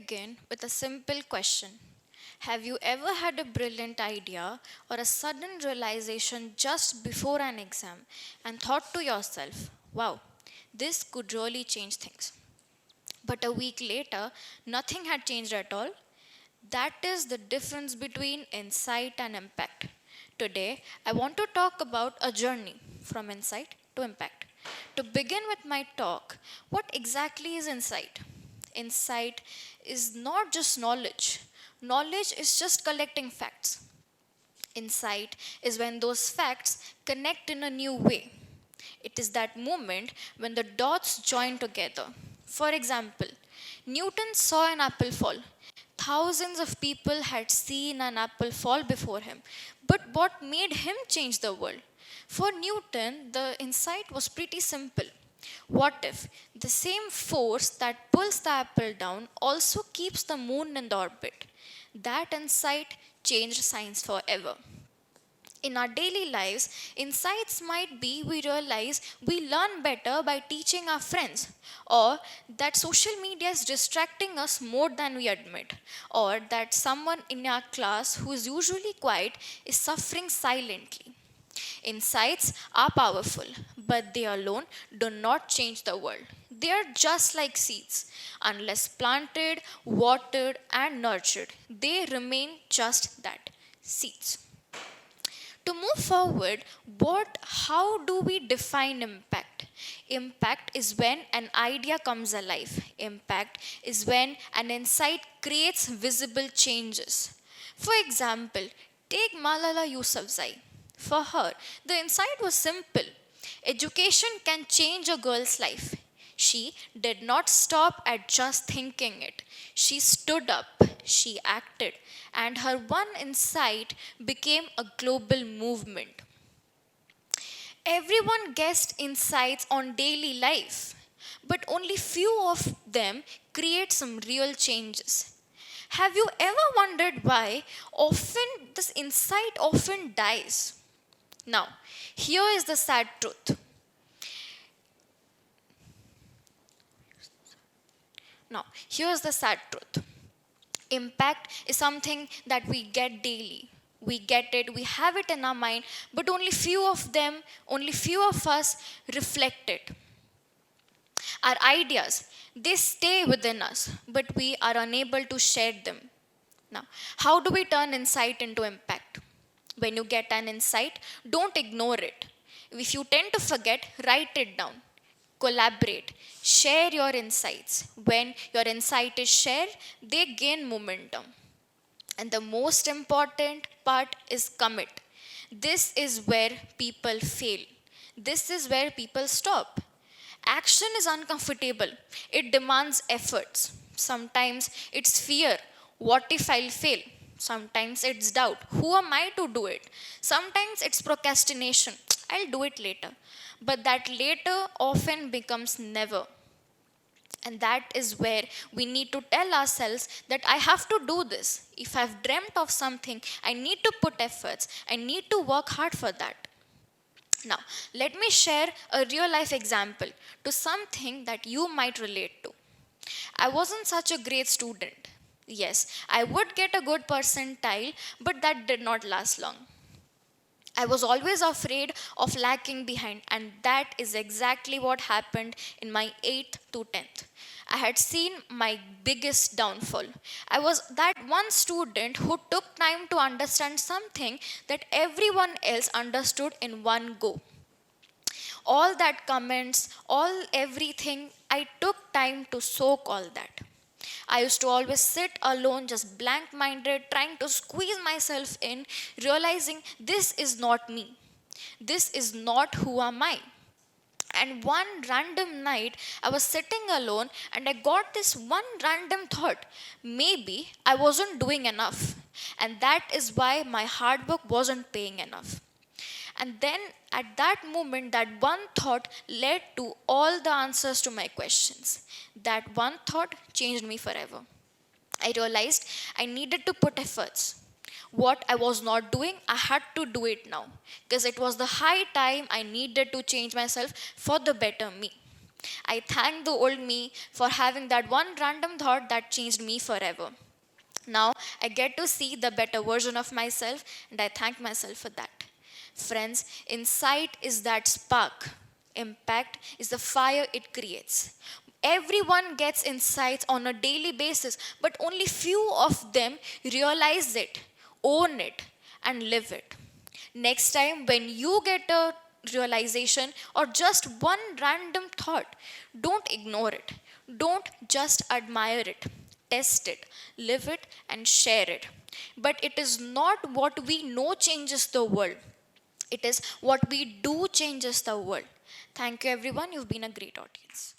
begin with a simple question. Have you ever had a brilliant idea or a sudden realization just before an exam and thought to yourself, wow, this could really change things? But a week later, nothing had changed at all? That is the difference between insight and impact. Today, I want to talk about a journey from insight to impact. To begin with my talk, what exactly is insight? Insight is not just knowledge. Knowledge is just collecting facts. Insight is when those facts connect in a new way. It is that moment when the dots join together. For example, Newton saw an apple fall. Thousands of people had seen an apple fall before him. But what made him change the world? For Newton, the insight was pretty simple. What if the same force that pulls the apple down also keeps the moon in the orbit? That insight changed science forever. In our daily lives, insights might be we realize we learn better by teaching our friends, or that social media is distracting us more than we admit, or that someone in our class who is usually quiet is suffering silently. Insights are powerful, but they alone do not change the world. They are just like seeds. Unless planted, watered, and nurtured, they remain just that, seeds. To move forward, how do we define impact? Impact is when an idea comes alive. Impact is when an insight creates visible changes. For example, take Malala Yousafzai. For her, the insight was simple. Education can change a girl's life. She did not stop at just thinking it. She stood up, she acted, and her one insight became a global movement. Everyone guessed insights on daily life, but only few of them create some real changes. Have you ever wondered why often this insight often dies? Now, here is the sad truth. Here's the sad truth. Impact is something that we get daily. We get it, we have it in our mind, but only few of us reflect it. Our ideas, they stay within us, but we are unable to share them. Now, how do we turn insight into impact? When you get an insight, don't ignore it. If you tend to forget, write it down. Collaborate. Share your insights. When your insight is shared, they gain momentum. And the most important part is commit. This is where people fail. This is where people stop. Action is uncomfortable. It demands efforts. Sometimes it's fear. What if I'll fail? Sometimes it's doubt. Who am I to do it? Sometimes it's procrastination. I'll do it later. But that later often becomes never. And that is where we need to tell ourselves that I have to do this. If I've dreamt of something, I need to put efforts. I need to work hard for that. Now, let me share a real life example to something that you might relate to. I wasn't such a great student. Yes, I would get a good percentile, but that did not last long. I was always afraid of lagging behind, and that is exactly what happened in my 8th to 10th. I had seen my biggest downfall. I was that one student who took time to understand something that everyone else understood in one go. All that comments, everything, I took time to soak all that. I used to always sit alone, just blank minded, trying to squeeze myself in, realizing this is not me. This is not who am I. And one random night, I was sitting alone and I got this one random thought. Maybe I wasn't doing enough. And that is why my hard work wasn't paying enough. And then at that moment, that one thought led to all the answers to my questions. That one thought changed me forever. I realized I needed to put efforts. What I was not doing, I had to do it now. Because it was the high time I needed to change myself for the better me. I thank the old me for having that one random thought that changed me forever. Now I get to see the better version of myself, and I thank myself for that. Friends, insight is that spark, impact is the fire it creates. Everyone gets insights on a daily basis, but only few of them realize it, own it, and live it. Next time, when you get a realization or just one random thought, don't ignore it. Don't just admire it. Test it, live it, and share it. But it is not what we know changes the world, it is what we do changes the world. Thank you, everyone. You've been a great audience.